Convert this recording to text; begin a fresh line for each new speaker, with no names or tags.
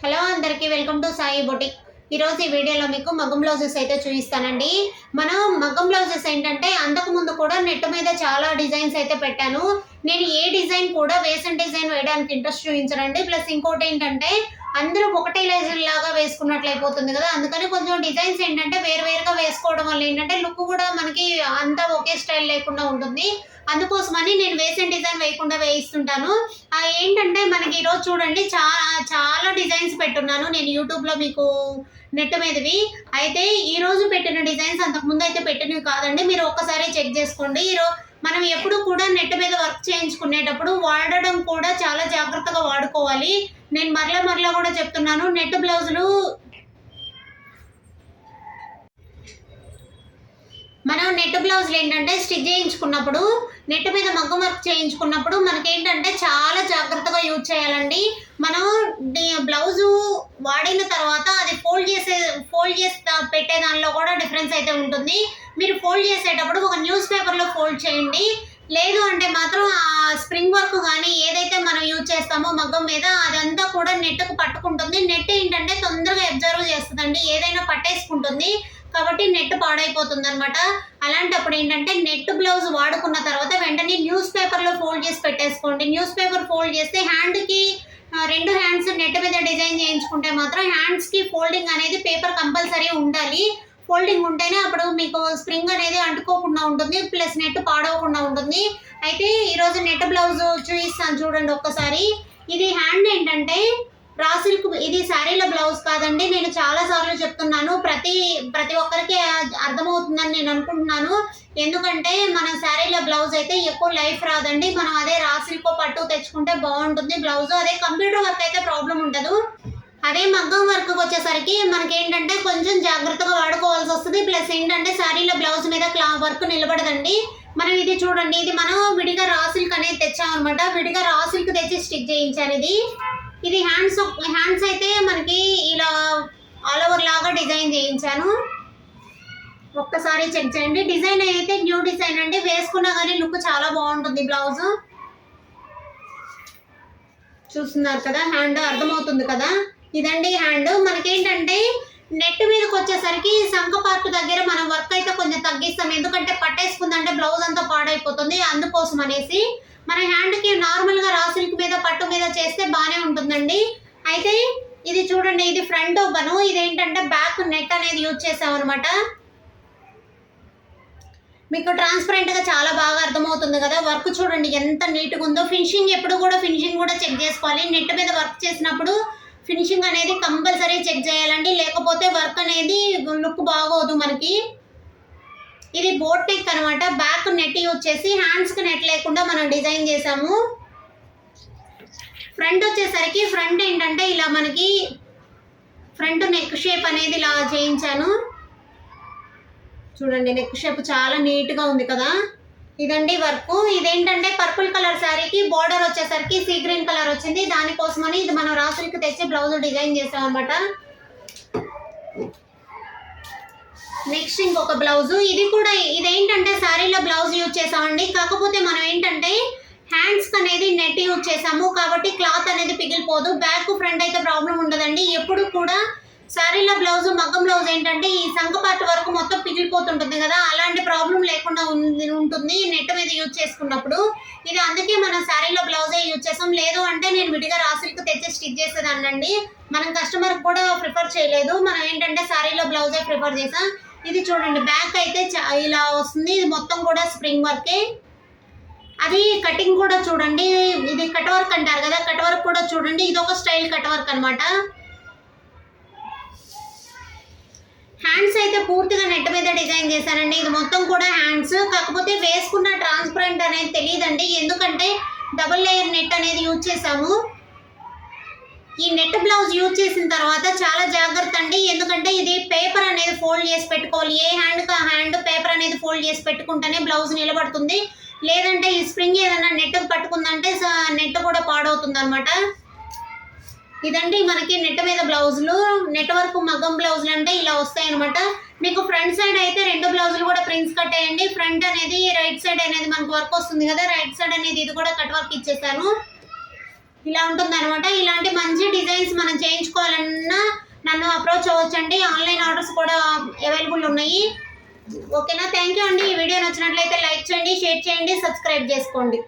Hello అందరికీ welcome to Sai boutique. ఈరోజు ఈ వీడియోలో మీకు మగ్గం బ్లౌజెస్ అయితే చూపిస్తానండి. మనం మగ్గం బ్లౌజెస్ ఏంటంటే అంతకుముందు కూడా నెట్ మీద చాలా డిజైన్స్ అయితే పెట్టాను. నేను ఏ డిజైన్ కూడా వేసిన డిజైన్ వేయడానికి ఇంట్రెస్ట్ చూపించనండి. ప్లస్ ఇంకోటి ఏంటంటే అందరూ ఒకటే లైజన్ లాగా వేసుకున్నట్లు అయిపోతుంది కదా, అందుకని కొంచెం డిజైన్స్ ఏంటంటే వేరువేరుగా వేసుకోవడం వల్ల ఏంటంటే లుక్ కూడా మనకి అంతా ఒకే స్టైల్ లేకుండా ఉంటుంది. అందుకోసమని నేను వేసిన డిజైన్ వేయకుండా వేయిస్తుంటాను. ఏంటంటే మనకి ఈరోజు చూడండి చాలా చాలా డిజైన్స్ పెట్టున్నాను నేను యూట్యూబ్లో మీకు నెట్ మీదవి. అయితే ఈరోజు పెట్టిన డిజైన్స్ అంతకుముందు అయితే పెట్టినవి కాదండి, మీరు ఒక్కసారి చెక్ చేసుకోండి. మనం ఎప్పుడు కూడా నెట్ మీద వర్క్ చేయించుకునేటప్పుడు వాడడం కూడా చాలా జాగ్రత్తగా వాడుకోవాలి. నేను మరలా కూడా చెప్తున్నాను, నెట్ బ్లౌజులు మనం నెట్ బ్లౌజులు ఏంటంటే స్టిచ్ చేయించుకున్నప్పుడు నెట్ మీద మగ్గం వర్క్ చేయించుకున్నప్పుడు మనకేంటంటే చాలా జాగ్రత్తగా యూజ్ చేయాలండి. మనం బ్లౌజు వాడిన తర్వాత అది ఫోల్డ్ చేసి పెట్టే దానిలో కూడా డిఫరెన్స్ అయితే ఉంటుంది. మీరు ఫోల్డ్ చేసేటప్పుడు ఒక న్యూస్ పేపర్లో ఫోల్డ్ చేయండి. లేదు అంటే మాత్రం ఆ స్ప్రింగ్ వర్క్ కానీ ఏదైతే మనం యూజ్ చేస్తామో మగ్గం మీద అదంతా కూడా నెట్కు పట్టుకుంటుంది. నెట్ ఏంటంటే తొందరగా అబ్జర్వ్ చేస్తుందండి, ఏదైనా పట్టేసుకుంటుంది, కాబట్టి నెట్ పాడైపోతుంది అనమాట. అలాంటప్పుడు ఏంటంటే నెట్ బ్లౌజ్ వాడుకున్న తర్వాత వెంటనే న్యూస్ పేపర్లో ఫోల్డ్ చేసి పెట్టేసుకోండి. న్యూస్ పేపర్ ఫోల్డ్ చేస్తే హ్యాండ్కి రెండు హ్యాండ్స్ నెట్ మీద డిజైన్ చేయించుకుంటే మాత్రం హ్యాండ్స్కి ఫోల్డింగ్ అనేది పేపర్ కంపల్సరీ ఉండాలి. ఫోల్డింగ్ ఉంటేనే అప్పుడు మీకు స్ప్రింగ్ అనేది అంటుకోకుండా ఉంటుంది, ప్లస్ నెట్ పాడవకుండా ఉంటుంది. అయితే ఈరోజు నెట్ బ్లౌజ్ చూపిస్తాను చూడండి ఒక్కసారి. ఇది హ్యాండ్ ఏంటంటే రా సిల్క్, ఇది శారీల బ్లౌజ్ కాదండి. నేను చాలా సార్లు చెప్తున్నాను, ప్రతి ఒక్కరికి అర్థమవుతుందని నేను అనుకుంటున్నాను. ఎందుకంటే మన శారీల బ్లౌజ్ అయితే ఎక్కువ లైఫ్ రాదండి. మనం అదే రా సిల్క్ పట్టు తెచ్చుకుంటే బాగుంటుంది బ్లౌజ్. అదే కంప్యూటర్ వర్క్ అయితే ప్రాబ్లం ఉండదు. అదే మగ్గం వర్క్ వచ్చేసరికి మనకేంటంటే కొంచెం జాగ్రత్తగా వాడుకోవాల్సి వస్తుంది. ప్లస్ ఏంటంటే శారీల బ్లౌజ్ మీద వర్క్ నిలబడదండి. మనం ఇది చూడండి, ఇది మనం విడిగా రా సిల్క్ అనేది తెచ్చామన్నమాట. విడిగా రా సిల్క్ తెచ్చి స్టిచ్ చేయించాను. ఇది హ్యాండ్స్ అయితే మనకి ఇలా ఆల్ ఓవర్ లాగా డిజైన్ చేయించాను. ఒక్కసారి చెక్ చేయండి. డిజైన్ అయితే న్యూ డిజైన్ అండి, వేసుకున్నా కానీ లుక్ చాలా బాగుంటుంది. బ్లౌజ్ చూస్తున్నారు కదా, హ్యాండ్ అర్థమవుతుంది కదా, ఇదండి హ్యాండ్. మనకేంటంటే నెట్ మీదకి వచ్చేసరికి సంక పార్ట్ దగ్గర మనం వర్క్ అయితే కొంచెం తగ్గిస్తాం, ఎందుకంటే పట్టేసుకుందంటే బ్లౌజ్ అంతా పాడైపోతుంది. అందుకోసం అనేసి మన హ్యాండ్కి నార్మల్గా రా సిల్క్ మీద పట్టు మీద చేస్తే బాగానే ఉంటుందండి. అయితే ఇది చూడండి, ఇది ఫ్రంట్ ఓపెను. ఇదేంటంటే బ్యాక్ నెట్ అనేది యూజ్ చేసామన్నమాట. మీకు ట్రాన్స్పరెంట్గా చాలా బాగా అర్థమవుతుంది కదా. వర్క్ చూడండి ఎంత నీట్గా ఉందో. ఫినిషింగ్ ఎప్పుడు కూడా ఫినిషింగ్ కూడా చెక్ చేసుకోవాలి. నెట్ మీద వర్క్ చేసినప్పుడు ఫినిషింగ్ అనేది కంపల్సరీ చెక్ చేయాలండి, లేకపోతే వర్క్ అనేది లుక్ బాగోదు మనకి. ఇది బోట్ నెక్ అనమాట. బ్యాక్ నెట్ యూజ్ చేసి హ్యాండ్స్కి నెట్ లేకుండా మనం డిజైన్ చేసాము. ఫ్రంట్ వచ్చేసరికి ఫ్రంట్ ఏంటంటే ఇలా మనకి ఫ్రంట్ నెక్ షేప్ అనేది ఇలా చేయించాను చూడండి. నెక్ షేప్ చాలా నీట్గా ఉంది కదా. ఇదండి వర్క్. ఇదేంటంటే పర్పుల్ కలర్ శారీకి బార్డర్ వచ్చేసరికి సీ గ్రీన్ కలర్ వచ్చింది. దానికోసమని ఇది మనం రా సిల్క్ తెచ్చి బ్లౌజ్ డిజైన్ చేసాం అనమాట. నెక్స్ట్ ఇంకొక బ్లౌజ్. ఇదేంటంటే శారీలో బ్లౌజ్ యూజ్ చేసామండి. కాకపోతే మనం ఏంటంటే హ్యాండ్స్ అనేది నెట్ యూజ్ చేసాము కాబట్టి క్లాత్ అనేది పిగిలిపోదు. బ్యాక్ ఫ్రంట్ అయితే ప్రాబ్లం ఉండదండి. ఎప్పుడు కూడా శారీలో బ్లౌజ్ మగ్గం బ్లౌజ్ ఏంటంటే ఈ సంక పార్ట్ వరకు మొత్తం పిగిలిపోతుంటుంది కదా, అలాంటి ప్రాబ్లం లేకుండా ఉంటుంది నెట్ మీద యూజ్ చేసుకున్నప్పుడు. ఇది అందుకే మనం శారీలో బ్లౌజే యూజ్ చేసాం. లేదు అంటే నేను విడిగా రా సిల్క్ తెచ్చి స్టిచ్ చేసేదాన్నండి. మనం కస్టమర్కి కూడా ప్రిఫర్ చేయలేదు, మనం ఏంటంటే శారీలో బ్లౌజే ప్రిఫర్ చేసాం. ఇది చూడండి, బ్యాక్ అయితే ఇలా వస్తుంది. ఇది మొత్తం కూడా స్ప్రింగ్ వర్కే. అది కటింగ్ కూడా చూడండి, ఇది కట్ వర్క్ అంటారు కదా, కట్ వర్క్ కూడా చూడండి. ఇది ఒక స్టైల్ కట్ వర్క్ అనమాట. హ్యాండ్స్ అయితే పూర్తిగా నెట్ మీద డిజైన్ చేశానండి. ఇది మొత్తం కూడా హ్యాండ్స్. కాకపోతే వేసుకున్న ట్రాన్స్పరెంట్ అనేది తెలియదండి, ఎందుకంటే డబుల్ లేయర్ నెట్ అనేది యూజ్ చేసాము. ఈ నెట్ బ్లౌజ్ యూజ్ చేసిన తర్వాత చాలా జాగ్రత్త అండి, ఎందుకంటే ఇది పేపర్ అనేది ఫోల్డ్ చేసి పెట్టుకోవాలి. ఏ హ్యాండ్కి ఆ హ్యాండ్ పేపర్ అనేది ఫోల్డ్ చేసి పెట్టుకుంటేనే బ్లౌజ్ నిలబడుతుంది. లేదంటే ఈ స్ప్రింగ్ ఏదైనా నెట్కి పట్టుకుందంటే నెట్ కూడా పాడవుతుంది అనమాట. ఇదండి మనకి నెట్ మీద బ్లౌజులు. నెట్ వర్క్ మగ్గం బ్లౌజులు అంటే ఇలా వస్తాయి అనమాట. మీకు ఫ్రంట్ సైడ్ అయితే రెండు బ్లౌజులు కూడా ప్రింట్స్ కట్టేయండి. ఫ్రంట్ అనేది రైట్ సైడ్ అనేది మనకు వర్క్ వస్తుంది కదా, రైట్ సైడ్ అనేది ఇది కూడా కట్ వర్క్ ఇచ్చేసాను. ఇలా ఉంటుంది అనమాట. ఇలాంటి మంచి డిజైన్స్ మనం చేయించుకోవాలన్నా నన్ను అప్రోచ్ అవ్వచ్చండి. ఆన్లైన్ ఆర్డర్స్ కూడా అవైలబుల్ ఉన్నాయి. ఓకేనా? థ్యాంక్ యూ అండి. ఈ వీడియో నచ్చినట్లయితే లైక్ చేయండి, షేర్ చేయండి, సబ్స్క్రైబ్ చేసుకోండి.